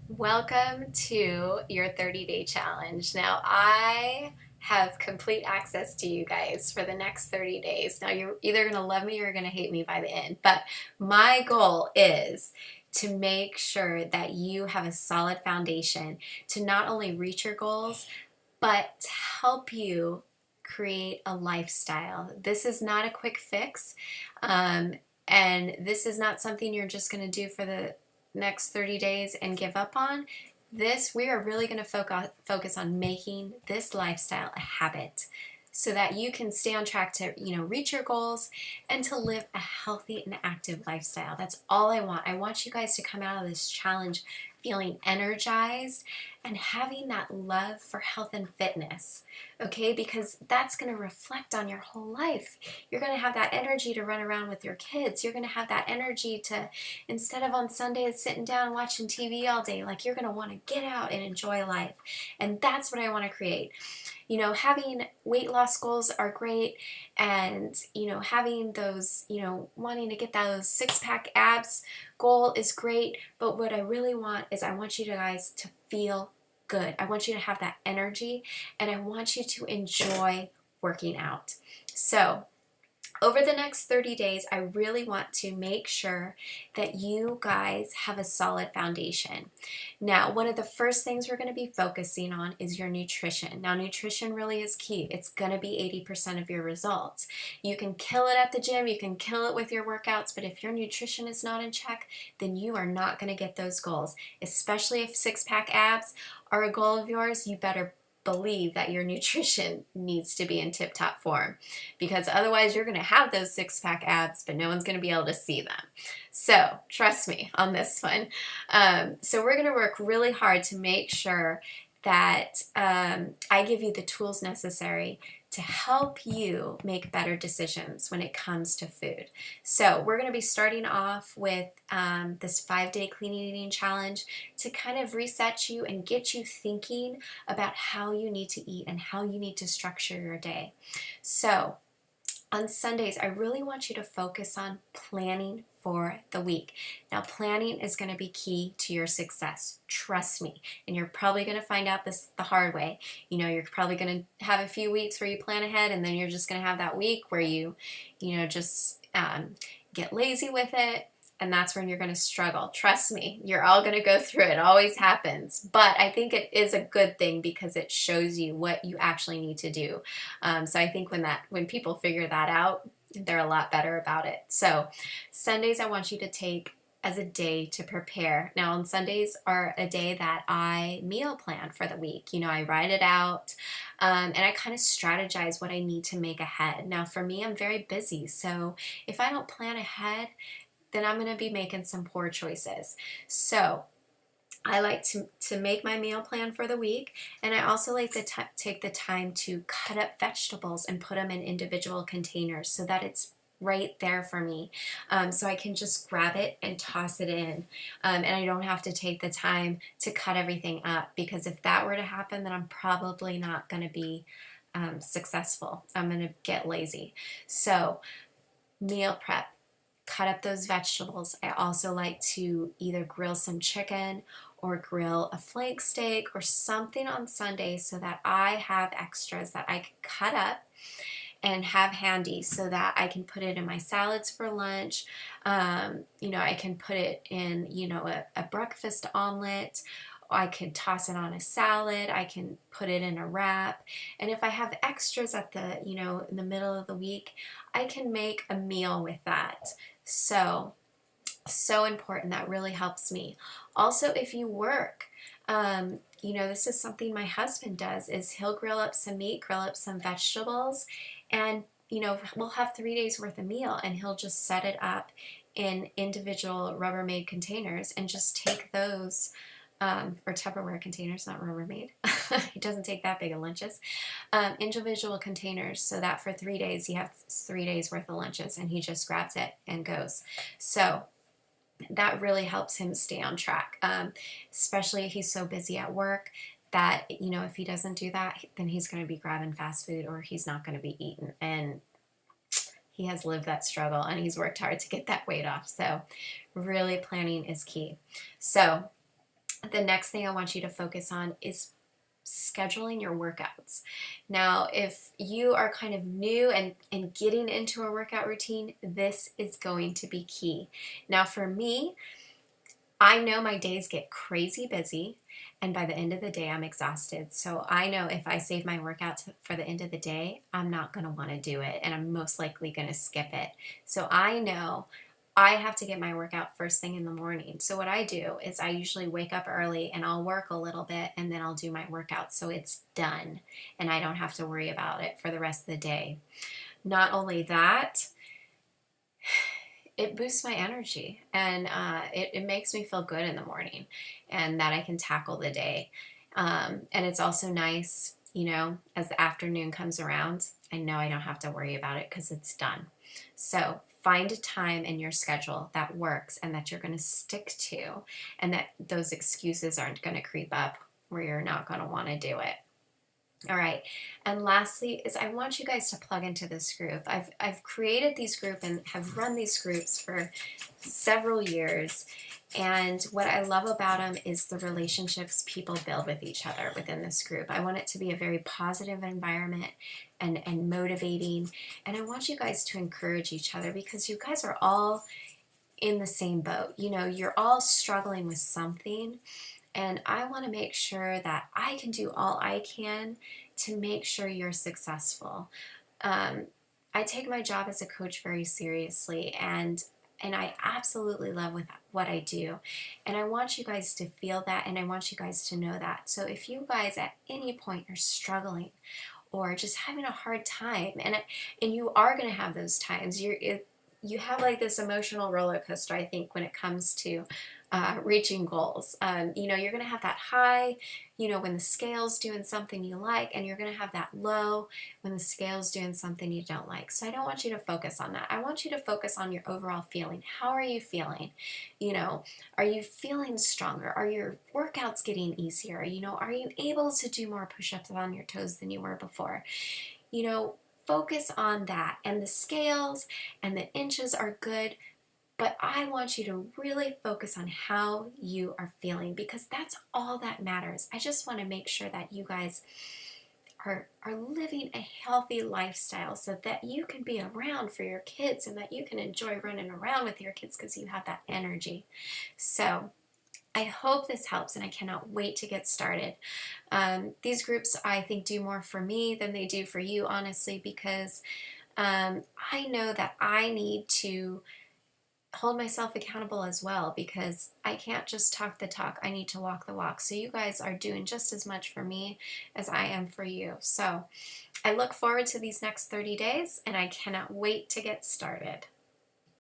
Welcome to your 30-day challenge. Now, I have complete access to you guys for the next 30 days. Now, you're either going to love me or you're going to hate me by the end, but my goal is to make sure that you have a solid foundation to not only reach your goals, but to help you create a lifestyle. This is not a quick fix, um, and this is not something you're just going to do for the next 30 days and give up on. We are really going to focus on making this lifestyle a habit so that you can stay on track to, reach your goals and to live a healthy and active lifestyle. That's all I want. I want you guys to come out of this challenge feeling energized and having that love for health and fitness, okay? Because that's going to reflect on your whole life. You're going to have that energy to run around with your kids. You're going to have that energy to, instead of on Sundays sitting down watching TV all day, like you're going to want to get out and enjoy life. And that's what I want to create. Having weight loss goals are great, and, having those, wanting to get those six-pack abs goal is great, but what I really want is I want you guys to feel good. I want you to have that energy, and I want you to enjoy working out. So, over the next 30 days, I really want to make sure that you guys have a solid foundation. Now, one of the first things we're going to be focusing on is your nutrition. Now, nutrition really is key. It's going to be 80% of your results. You can kill it at the gym, you can kill it with your workouts, but if your nutrition is not in check, then you are not going to get those goals. Especially if six-pack abs are a goal of yours, you better believe that your nutrition needs to be in tip-top form, because otherwise you're going to have those six-pack abs, but no one's going to be able to see them. So trust me on this one. So we're going to work really hard to make sure that I give you the tools necessary to help you make better decisions when it comes to food. So we're going to be starting off with this 5-day clean eating challenge to kind of reset you and get you thinking about how you need to eat and how you need to structure your day. So on Sundays, I really want you to focus on planning for the week. Now, planning is going to be key to your success. Trust me. And you're probably going to find out this the hard way. You're probably going to have a few weeks where you plan ahead, and then you're just going to have that week where you just get lazy with it. And that's when you're going to struggle. Trust me, you're all going to go through it. It always happens. But I think it is a good thing because it shows you what you actually need to do. So I think when people figure that out, they're a lot better about it. So Sundays I want you to take as a day to prepare. Now, on Sundays are a day that I meal plan for the week. I write it out, and I kind of strategize what I need to make ahead. Now, for me, I'm very busy. So if I don't plan ahead, then I'm going to be making some poor choices. So I like to make my meal plan for the week, and I also like to take the time to cut up vegetables and put them in individual containers so that it's right there for me, so I can just grab it and toss it in, and I don't have to take the time to cut everything up, because if that were to happen, then I'm probably not going to be successful. I'm going to get lazy. So meal prep. Cut up those vegetables. I also like to either grill some chicken or grill a flank steak or something on Sunday so that I have extras that I can cut up and have handy so that I can put it in my salads for lunch. I can put it in, a breakfast omelet. I can toss it on a salad. I can put it in a wrap. And if I have extras at the, in the middle of the week, I can make a meal with that. So important. That really helps me. Also, if you work, this is something my husband does, is he'll grill up some meat, grill up some vegetables, and, we'll have 3 days worth of meal, and he'll just set it up in individual Rubbermaid containers and just take those, or Tupperware containers, not Rubbermaid. He doesn't take that big of lunches. Individual containers, so that for 3 days he has 3 days worth of lunches, and he just grabs it and goes. So that really helps him stay on track, especially if he's so busy at work that, if he doesn't do that, then he's going to be grabbing fast food or he's not going to be eating. And he has lived that struggle and he's worked hard to get that weight off. So really planning is key. So The next thing I want you to focus on is scheduling your workouts. Now, if you are kind of new and getting into a workout routine, this is going to be key. Now, for me, I know my days get crazy busy, and by the end of the day, I'm exhausted. So I know if I save my workout for the end of the day, I'm not going to want to do it, and I'm most likely going to skip it. So I know I have to get my workout first thing in the morning. So what I do is I usually wake up early and I'll work a little bit and then I'll do my workout so it's done and I don't have to worry about it for the rest of the day. Not only that, it boosts my energy and it makes me feel good in the morning and that I can tackle the day. And it's also nice, you know, as the afternoon comes around, I know I don't have to worry about it because it's done. So find a time in your schedule that works and that you're going to stick to, and that those excuses aren't going to creep up where you're not going to want to do it. All right. And lastly is I want you guys to plug into this group. I've created these groups and have run these groups for several years. And what I love about them is the relationships people build with each other within this group. I want it to be a very positive environment and motivating. And I want you guys to encourage each other because you guys are all in the same boat. You know, you're all struggling with something. And I want to make sure that I can do all I can to make sure you're successful. I take my job as a coach very seriously, and I absolutely love with what I do. And I want you guys to feel that, and I want you guys to know that. So if you guys at any point are struggling or just having a hard time, and you are going to have those times, you have like this emotional roller coaster, I think, when it comes to reaching goals. You know, you're going to have that high, you know, when the scale's doing something you like, and you're going to have that low when the scale's doing something you don't like. So I don't want you to focus on that. I want you to focus on your overall feeling. How are you feeling? You know, are you feeling stronger? Are your workouts getting easier? You know, are you able to do more push-ups on your toes than you were before? You know, focus on that. And the scales and the inches are good, but I want you to really focus on how you are feeling because that's all that matters. I just want to make sure that you guys are living a healthy lifestyle so that you can be around for your kids and that you can enjoy running around with your kids because you have that energy. So I hope this helps, and I cannot wait to get started. These groups, I think, do more for me than they do for you, honestly, because I know that I need to hold myself accountable as well because I can't just talk the talk. I need to walk the walk. So you guys are doing just as much for me as I am for you. So I look forward to these next 30 days, and I cannot wait to get started.